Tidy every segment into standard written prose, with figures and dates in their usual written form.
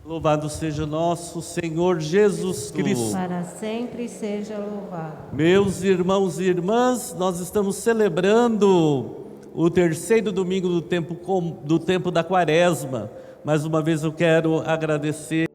Louvado seja nosso Senhor Jesus Cristo. Para sempre seja louvado. Meus irmãos e irmãs, nós estamos celebrando o terceiro domingo do tempo da Quaresma. Mais uma vez eu quero agradecer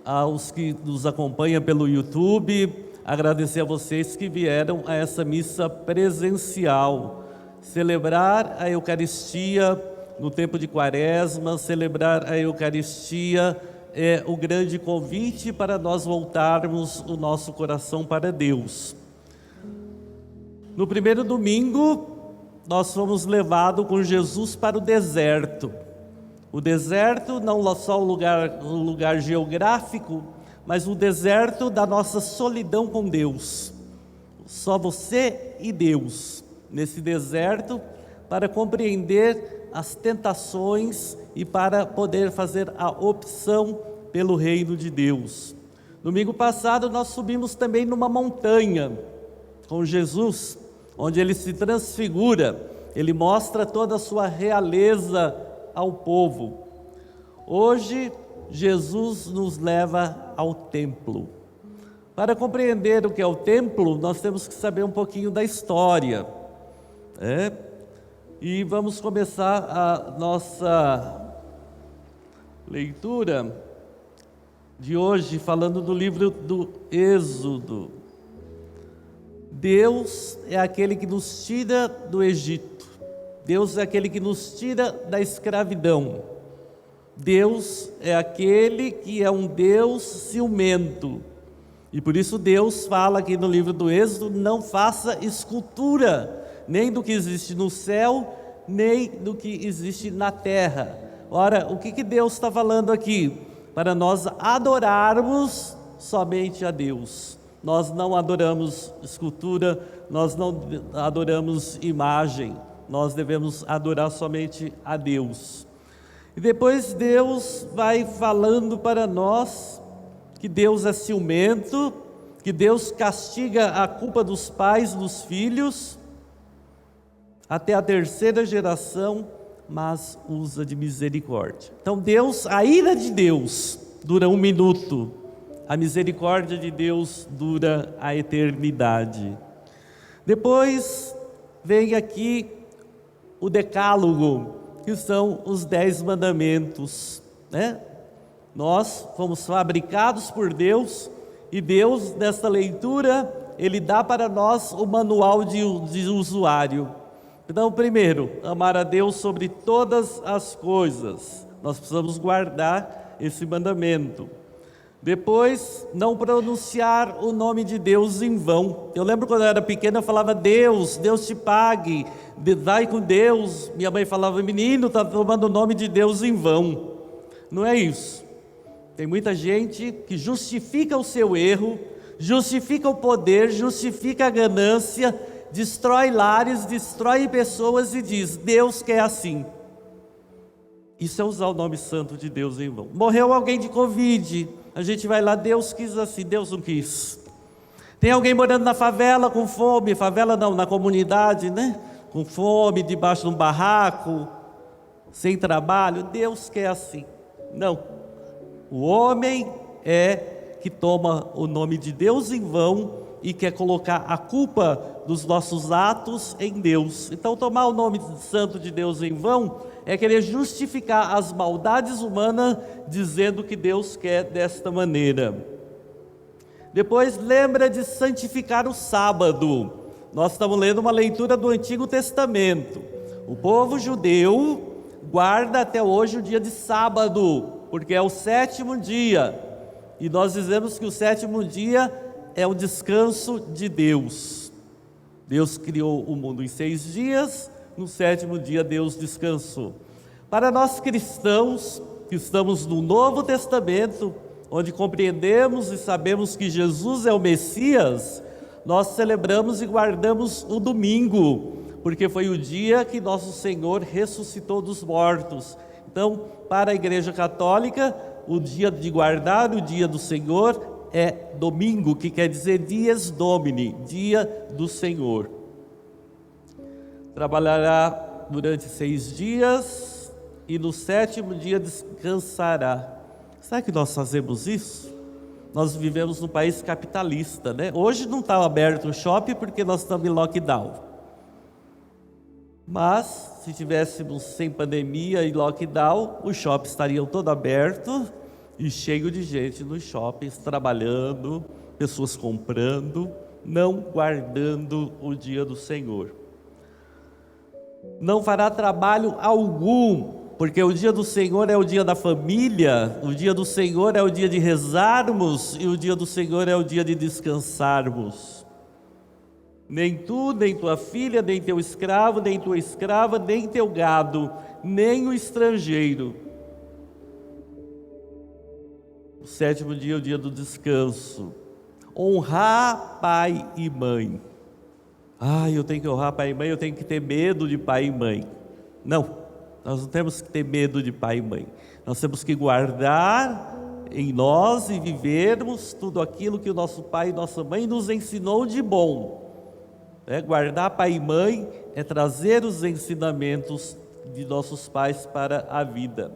aos que nos acompanham pelo YouTube, agradecer a vocês que vieram a essa missa presencial. Celebrar a Eucaristia no tempo de Quaresma, celebrar a Eucaristia é o grande convite para nós voltarmos o nosso coração para Deus. No primeiro domingo, nós fomos levados com Jesus para o deserto. O deserto não só o lugar geográfico, mas o deserto da nossa solidão com Deus. Só você e Deus nesse deserto para compreender as tentações e para poder fazer a opção pelo reino de Deus. Domingo passado nós subimos também numa montanha com Jesus, onde ele se transfigura, ele mostra toda a sua realeza ao povo. Hoje Jesus nos leva ao templo. Para compreender o que é o templo, nós temos que saber um pouquinho da história. E vamos começar a nossa leitura de hoje falando do livro do Êxodo. Deus é aquele que nos tira do Egito. Deus é aquele que nos tira da escravidão. Deus é aquele que é um Deus ciumento. E por isso Deus fala aqui no livro do Êxodo: não faça escultura, nem do que existe no céu, nem do que existe na terra. Ora, o que Deus está falando aqui? Para nós adorarmos somente a Deus. Nós não adoramos escultura, nós não adoramos imagem, nós devemos adorar somente a Deus. E depois Deus vai falando para nós que Deus é ciumento, que Deus castiga a culpa dos pais dos filhos, até a terceira geração, mas usa de misericórdia. Então Deus, a ira de Deus dura 1 minuto, a misericórdia de Deus dura a eternidade. Depois vem aqui o decálogo, que são os 10 mandamentos, né? Nós fomos fabricados por Deus, e Deus, nesta leitura, Ele dá para nós o manual de usuário. Então, primeiro, amar a Deus sobre todas as coisas. Nós precisamos guardar esse mandamento. Depois, não pronunciar o nome de Deus em vão. Eu lembro quando eu era pequeno, eu falava: Deus, Deus te pague, vai com Deus. Minha mãe falava: menino, está tomando o nome de Deus em vão. Não é isso. Tem muita gente que justifica o seu erro, justifica o poder, justifica a ganância, destrói lares, destrói pessoas e diz: Deus quer assim. Isso é usar o nome santo de Deus em vão. Morreu alguém de Covid, a gente vai lá: Deus quis assim. Deus não quis. Tem alguém morando na favela com fome, favela não, na comunidade, né? Com fome, debaixo de um barraco, sem trabalho. Deus quer assim. Não. O homem é que toma o nome de Deus em vão e quer colocar a culpa dos nossos atos em Deus. Então, tomar o nome santo de Deus em vão é querer justificar as maldades humanas, dizendo que Deus quer desta maneira. Depois, lembra de santificar o sábado. Nós estamos lendo uma leitura do Antigo Testamento. O povo judeu guarda até hoje o dia de sábado, porque é o 7º dia. E nós dizemos que o 7º dia é o descanso de Deus. Deus criou o mundo em 6 dias, no 7º dia Deus descansou. Para nós cristãos, que estamos no Novo Testamento, onde compreendemos e sabemos que Jesus é o Messias, nós celebramos e guardamos o domingo, porque foi o dia que nosso Senhor ressuscitou dos mortos. Então, para a Igreja Católica, o dia de guardar o dia do Senhor é domingo, que quer dizer dies Domini, dia do Senhor. Trabalhará durante 6 dias e no 7º dia descansará. Será que nós fazemos isso? Nós vivemos num país capitalista, né? Hoje não está aberto o shopping porque nós estamos em lockdown. Mas, se tivéssemos sem pandemia e lockdown, os shoppings estariam todos abertos e cheio de gente nos shoppings, trabalhando, pessoas comprando, não guardando o dia do Senhor. Não fará trabalho algum, porque o dia do Senhor é o dia da família, o dia do Senhor é o dia de rezarmos e o dia do Senhor é o dia de descansarmos. Nem tu, nem tua filha, nem teu escravo, nem tua escrava, nem teu gado, nem o estrangeiro. O sétimo dia é o dia do descanso. Honrar pai e mãe. Eu tenho que honrar pai e mãe, eu tenho que ter medo de pai e mãe. Não. Nós não temos que ter medo de pai e mãe. Nós temos que guardar em nós e vivermos tudo aquilo que o nosso pai e nossa mãe nos ensinou de bom. Guardar pai e mãe é trazer os ensinamentos de nossos pais para a vida.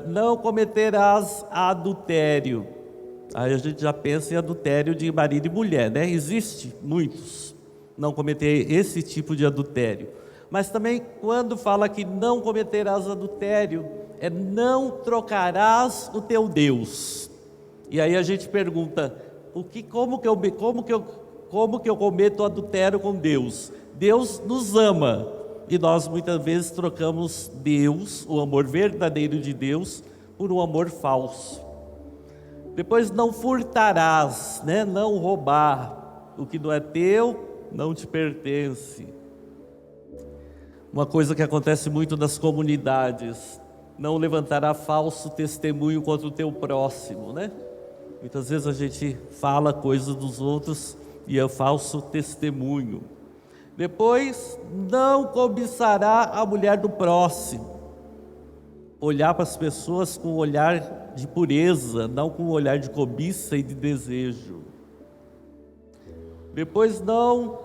Não cometerás adultério. Aí a gente já pensa em adultério de marido e mulher, né? Existe muitos. Não cometer esse tipo de adultério. Mas também quando fala que não cometerás adultério, não trocarás o teu Deus. E aí a gente pergunta, como que eu cometo adultério com Deus? Deus nos ama e nós muitas vezes trocamos Deus, o amor verdadeiro de Deus, por um amor falso. Depois, não furtarás, né? Não roubar, o que não é teu não te pertence. Uma coisa que acontece muito nas comunidades: não levantará falso testemunho contra o teu próximo, né? Muitas vezes a gente fala coisas dos outros e é falso testemunho. Depois, não cobiçará a mulher do próximo. Olhar para as pessoas com um olhar de pureza, não com um olhar de cobiça e de desejo. Depois, não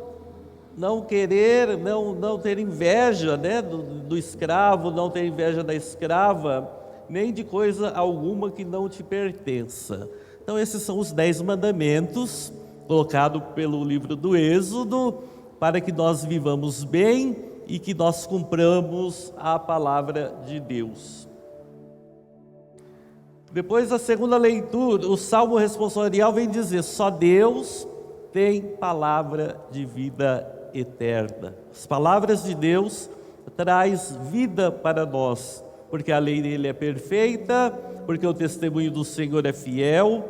querer, não ter inveja, né, do escravo, não ter inveja da escrava, nem de coisa alguma que não te pertença. Então esses são os 10 mandamentos, colocados pelo livro do Êxodo, para que nós vivamos bem e que nós cumpramos a palavra de Deus. Depois, a segunda leitura, o Salmo responsorial vem dizer: só Deus tem palavra de vida eterna. As palavras de Deus traz vida para nós, porque a lei dele é perfeita, porque o testemunho do Senhor é fiel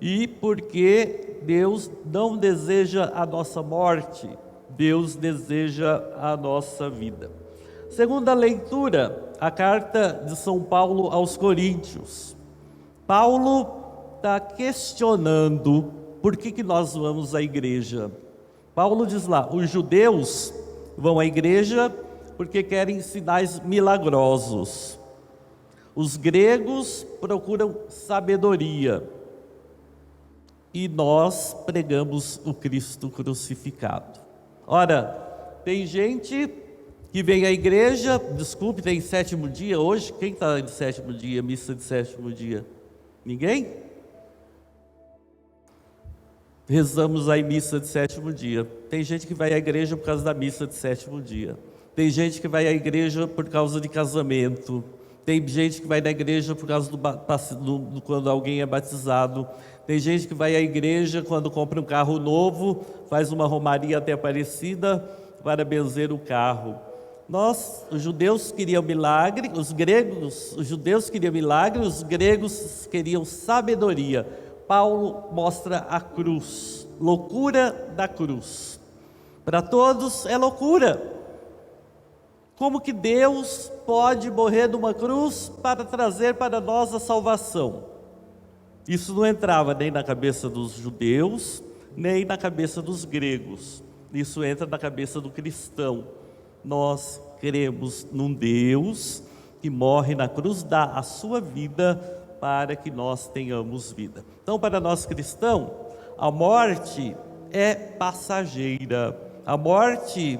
e porque Deus não deseja a nossa morte, Deus deseja a nossa vida. Segunda leitura, a carta de São Paulo aos Coríntios. Paulo está questionando por que nós vamos à igreja. Paulo diz lá: os judeus vão à igreja porque querem sinais milagrosos. Os gregos procuram sabedoria. E nós pregamos o Cristo crucificado. Ora, tem gente que vem à igreja, desculpe, tem 7º dia hoje. Quem está de 7º dia, missa de 7º dia? Ninguém? Rezamos a missa de 7º dia. Tem gente que vai à igreja por causa da missa de 7º dia. Tem gente que vai à igreja por causa de casamento. Tem gente que vai na igreja por causa quando alguém é batizado. Tem gente que vai à igreja quando compra um carro novo, faz uma romaria até Aparecida para benzer o carro. Os judeus queriam milagre, os judeus queriam milagre, os gregos queriam sabedoria. Paulo mostra a cruz, loucura da cruz. Para todos é loucura. Como que Deus pode morrer numa cruz para trazer para nós a salvação? Isso não entrava nem na cabeça dos judeus, nem na cabeça dos gregos. Isso entra na cabeça do cristão. Nós cremos num Deus que morre na cruz, dá a sua vida para que nós tenhamos vida. Então, para nós cristãos, a morte é passageira. A morte,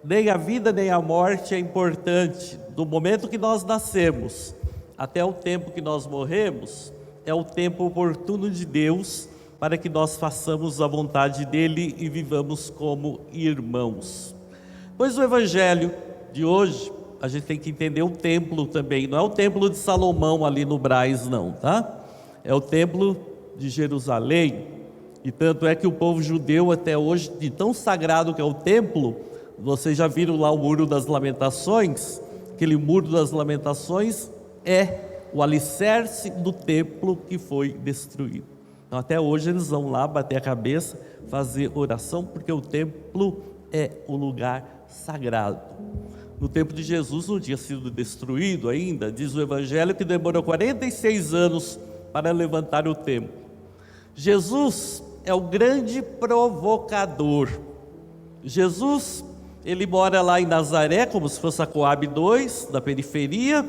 nem a vida nem a morte é importante. Do momento que nós nascemos até o tempo que nós morremos, é o tempo oportuno de Deus para que nós façamos a vontade dEle e vivamos como irmãos. Pois o Evangelho de hoje, a gente tem que entender o templo também, não é o templo de Salomão ali no Brás não, tá? É o templo de Jerusalém, e tanto é que o povo judeu até hoje, de tão sagrado que é o templo, vocês já viram lá o Muro das Lamentações? Aquele Muro das Lamentações é o alicerce do templo que foi destruído. Então até hoje eles vão lá bater a cabeça, fazer oração, porque o templo é o lugar sagrado. No tempo de Jesus não tinha sido destruído ainda, diz o Evangelho que demorou 46 anos para levantar o templo. Jesus é o grande provocador. Jesus, ele mora lá em Nazaré, como se fosse a Coab 2, da periferia,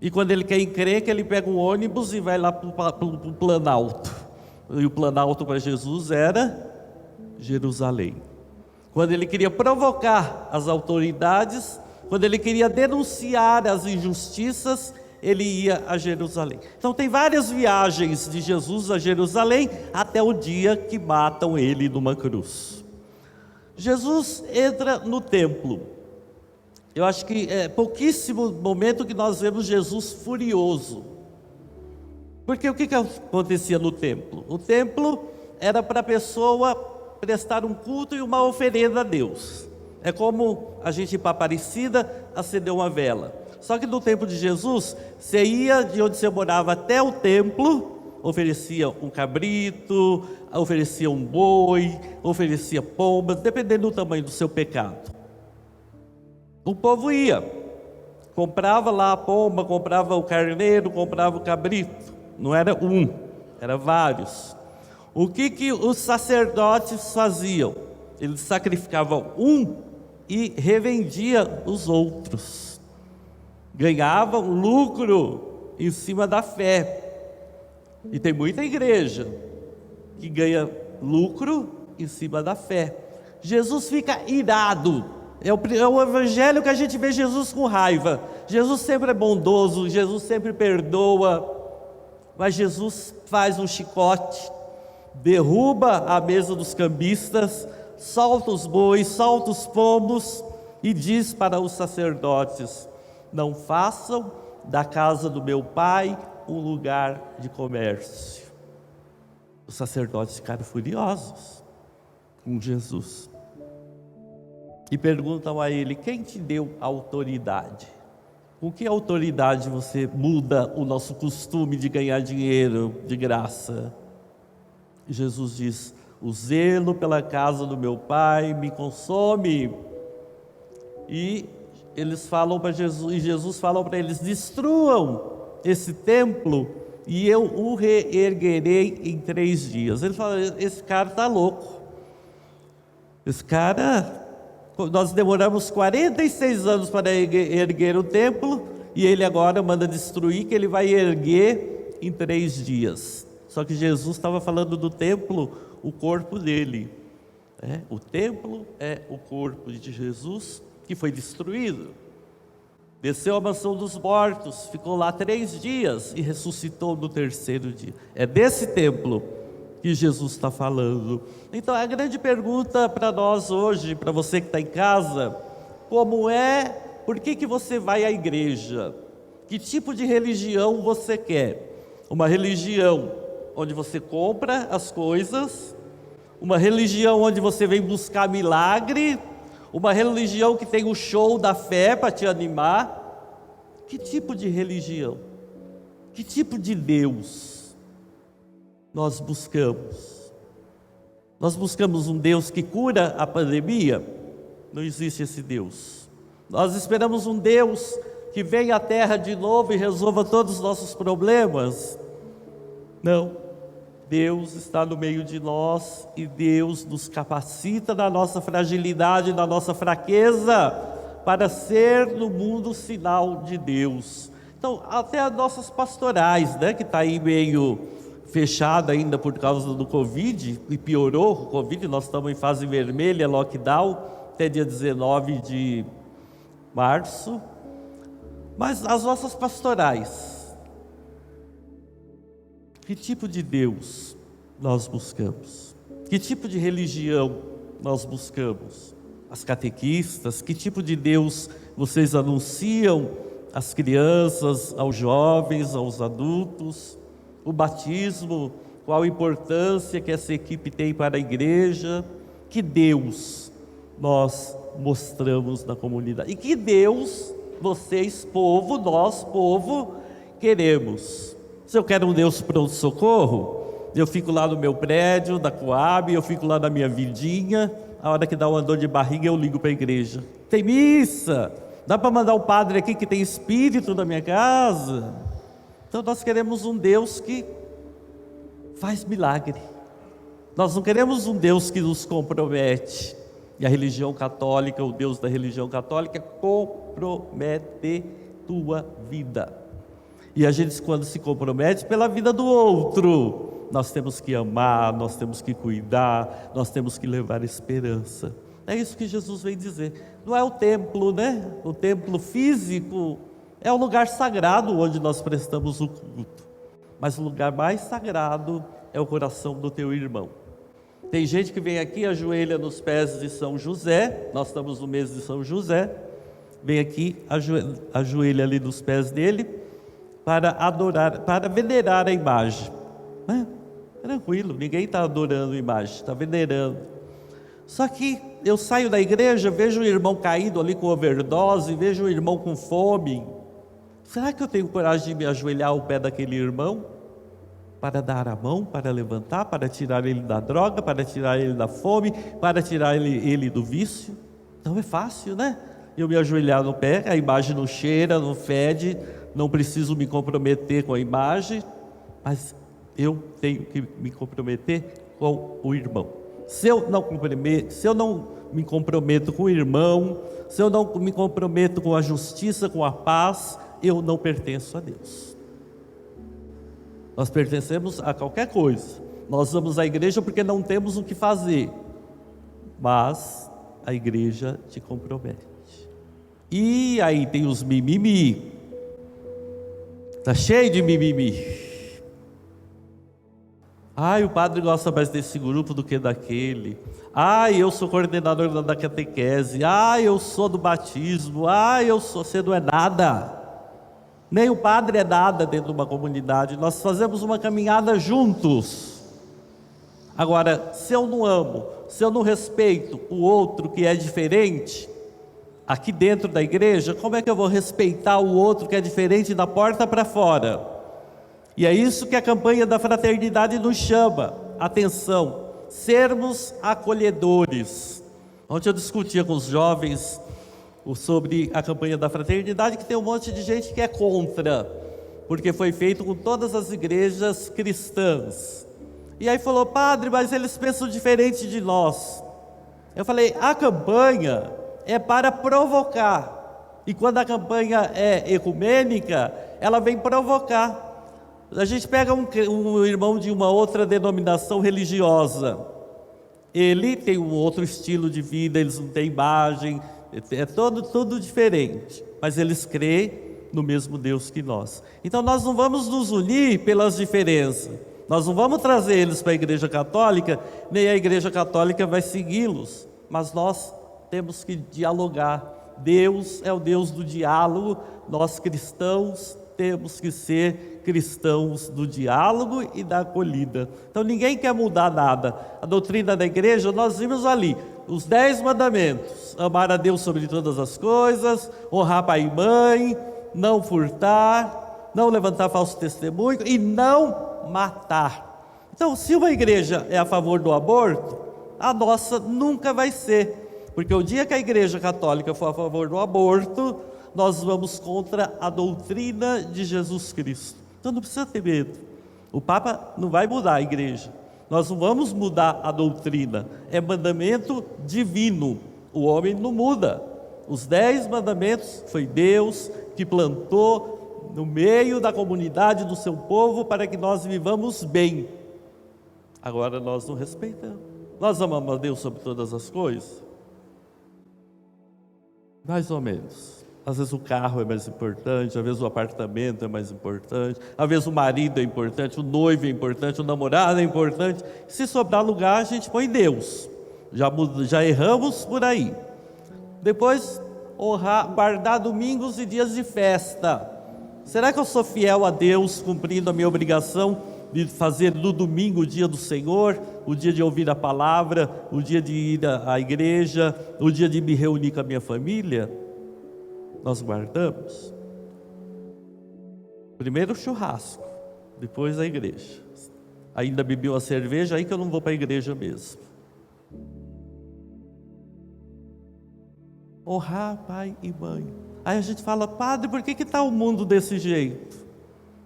e quando ele quer encrenca, ele pega um ônibus e vai lá para o Planalto. E o Planalto para Jesus era Jerusalém. Quando ele queria provocar as autoridades, quando ele queria denunciar as injustiças, ele ia a Jerusalém. Então tem várias viagens de Jesus a Jerusalém, até o dia que matam ele numa cruz. Jesus entra no templo. Eu acho que é pouquíssimo momento que nós vemos Jesus furioso. Porque o que acontecia no templo? O templo era para a pessoa prestar um culto e uma oferenda a Deus. É como a gente ir para Aparecida acender uma vela. Só que no tempo de Jesus, você ia de onde você morava até o templo, oferecia um cabrito, oferecia um boi, oferecia pombas, dependendo do tamanho do seu pecado. O povo ia, comprava lá a pomba, comprava o carneiro, comprava o cabrito. Não era um, era vários. O que os sacerdotes faziam? Eles sacrificavam um e revendiam os outros. Ganhavam lucro em cima da fé. E tem muita igreja que ganha lucro em cima da fé. Jesus fica irado. É o evangelho que a gente vê Jesus com raiva. Jesus sempre é bondoso, Jesus sempre perdoa. Mas Jesus faz um chicote, derruba a mesa dos cambistas, solta os bois, solta os pombos e diz para os sacerdotes: não façam da casa do meu pai um lugar de comércio. Os sacerdotes ficaram furiosos com Jesus e perguntam a ele: quem te deu autoridade? Com que autoridade você muda o nosso costume de ganhar dinheiro de graça? E Jesus diz: o zelo pela casa do meu pai me consome. E eles falam para Jesus, e Jesus fala para eles: destruam esse templo e eu o reerguerei em 3 dias. Ele fala: esse cara está louco. Esse cara, nós demoramos 46 anos para erguer o templo, e ele agora manda destruir, que ele vai erguer em 3 dias. Só que Jesus estava falando do templo, o corpo dele. O templo é o corpo de Jesus que foi destruído. Desceu à mansão dos mortos, ficou lá 3 dias e ressuscitou no 3º dia. É desse templo que Jesus está falando. Então a grande pergunta para nós hoje, para você que está em casa: por que você vai à igreja? Que tipo de religião você quer? Uma religião onde você compra as coisas? Uma religião onde você vem buscar milagre? Uma religião que tem o show da fé para te animar? Que tipo de religião? Que tipo de Deus nós buscamos? Nós buscamos um Deus que cura a pandemia? Não existe esse Deus. Nós esperamos um Deus que venha à terra de novo e resolva todos os nossos problemas? Não. Deus está no meio de nós e Deus nos capacita na nossa fragilidade, na nossa fraqueza, para ser no mundo sinal de Deus. Então, até as nossas pastorais, que está aí meio fechada ainda por causa do Covid, e piorou o Covid, nós estamos em fase vermelha, lockdown, até dia 19 de março. Mas as nossas pastorais, que tipo de Deus nós buscamos? Que tipo de religião nós buscamos? As catequistas, que tipo de Deus vocês anunciam às crianças, aos jovens, aos adultos? O batismo, qual a importância que essa equipe tem para a igreja? Que Deus nós mostramos na comunidade? E que Deus, vocês, povo, nós, povo, queremos? Se eu quero um Deus pronto-socorro, eu fico lá no meu prédio, da Coab, eu fico lá na minha vidinha, a hora que dá uma dor de barriga eu ligo para a igreja. Tem missa? Dá para mandar um padre aqui que tem espírito na minha casa? Então nós queremos um Deus que faz milagre. Nós não queremos um Deus que nos compromete. E a religião católica, o Deus da religião católica, compromete tua vida. E a gente, quando se compromete pela vida do outro, nós temos que amar, nós temos que cuidar, nós temos que levar esperança. É isso que Jesus vem dizer. Não é o templo, né? O templo físico é o lugar sagrado onde nós prestamos o culto. Mas o lugar mais sagrado é o coração do teu irmão. Tem gente que vem aqui, ajoelha nos pés de São José, nós estamos no mês de São José, vem aqui, ajoelha ali nos pés dele, para adorar, para venerar a imagem. Tranquilo, ninguém está adorando a imagem, está venerando. Só que eu saio da igreja, vejo o irmão caído ali com overdose, vejo o irmão com fome. Será que eu tenho coragem de me ajoelhar ao pé daquele irmão? Para dar a mão, para levantar, para tirar ele da droga, para tirar ele da fome, para tirar ele do vício? Não é fácil, né? Eu me ajoelhar no pé, a imagem não cheira, não fede, não preciso me comprometer com a imagem, mas eu tenho que me comprometer com o irmão. Se eu não me comprometo com o irmão, se eu não me comprometo com a justiça, com a paz, eu não pertenço a Deus. Nós pertencemos a qualquer coisa. Nós vamos à igreja porque não temos o que fazer, mas a igreja te compromete. E aí tem os mimimi. Está cheio de mimimi. Ai, o padre gosta mais desse grupo do que daquele. Ai, eu sou coordenador da catequese. Ai, eu sou do batismo. Ai, você não é nada. Nem o padre é nada dentro de uma comunidade. Nós fazemos uma caminhada juntos. Agora, se eu não amo, se eu não respeito o outro que é diferente, aqui dentro da igreja, como é que eu vou respeitar o outro que é diferente da porta para fora? E é isso que a campanha da fraternidade nos chama, atenção, sermos acolhedores. Ontem eu discutia com os jovens sobre a campanha da fraternidade, que tem um monte de gente que é contra, porque foi feito com todas as igrejas cristãs. E aí falou, padre, mas eles pensam diferente de nós. Eu falei, a campanha é para provocar, e quando a campanha é ecumênica, ela vem provocar. A gente pega um irmão de uma outra denominação religiosa, ele tem um outro estilo de vida, eles não têm imagem, é tudo diferente, mas eles creem no mesmo Deus que nós. Então nós não vamos nos unir pelas diferenças, nós não vamos trazer eles para a igreja católica, nem a igreja católica vai segui-los, mas nós temos que dialogar. Deus é o Deus do diálogo, nós cristãos temos que ser cristãos do diálogo e da acolhida. Então ninguém quer mudar nada. A doutrina da igreja, nós vimos ali, os 10 mandamentos: amar a Deus sobre todas as coisas, honrar pai e mãe, não furtar, não levantar falso testemunho e não matar. Então, se uma igreja é a favor do aborto, a nossa nunca vai ser, porque o dia que a igreja católica for a favor do aborto, nós vamos contra a doutrina de Jesus Cristo. Então não precisa ter medo, o Papa não vai mudar a igreja, nós não vamos mudar a doutrina, é mandamento divino, o homem não muda. Os 10 mandamentos foi Deus que plantou no meio da comunidade do seu povo para que nós vivamos bem. Agora nós não respeitamos, nós amamos a Deus sobre todas as coisas? Mais ou menos. Às vezes o carro é mais importante, às vezes o apartamento é mais importante, às vezes o marido é importante, o noivo é importante, o namorado é importante. Se sobrar lugar, a gente põe Deus. Já erramos por aí. Depois, guardar domingos e dias de festa. Será que eu sou fiel a Deus, cumprindo a minha obrigação de fazer do domingo o dia do Senhor, o dia de ouvir a palavra, o dia de ir à igreja, o dia de me reunir com a minha família? Nós guardamos? Primeiro o churrasco, depois a igreja. Ainda bebi uma cerveja, aí que eu não vou para a igreja mesmo. Honrar pai e mãe. Aí a gente fala: padre, por que está o mundo desse jeito?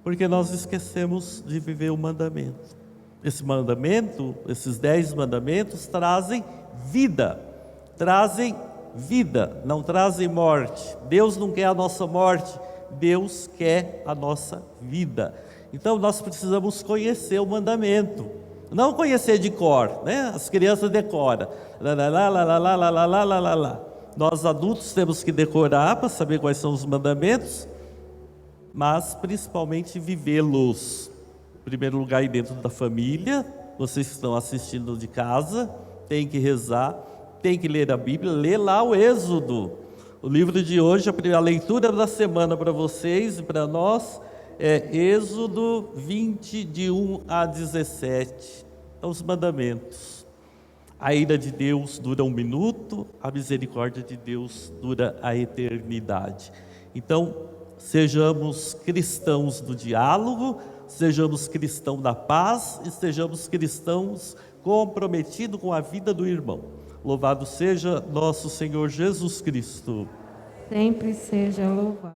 Porque nós esquecemos de viver o mandamento. Esse mandamento, esses 10 mandamentos trazem vida, não trazem morte. Deus não quer a nossa morte, Deus quer a nossa vida. Então nós precisamos conhecer o mandamento, não conhecer de cor, né? As crianças decoram, Nós adultos temos que decorar para saber quais são os mandamentos, mas principalmente vivê-los. Em primeiro lugar, aí dentro da família. Vocês que estão assistindo de casa, tem que rezar, tem que ler a Bíblia, ler lá o Êxodo. O livro de hoje, a leitura da semana para vocês e para nós, é Êxodo 20, de 1 a 17. São os mandamentos. A ira de Deus dura 1 minuto, a misericórdia de Deus dura a eternidade. Então, sejamos cristãos do diálogo, sejamos cristãos da paz e sejamos cristãos comprometidos com a vida do irmão. Louvado seja nosso Senhor Jesus Cristo. Sempre seja louvado.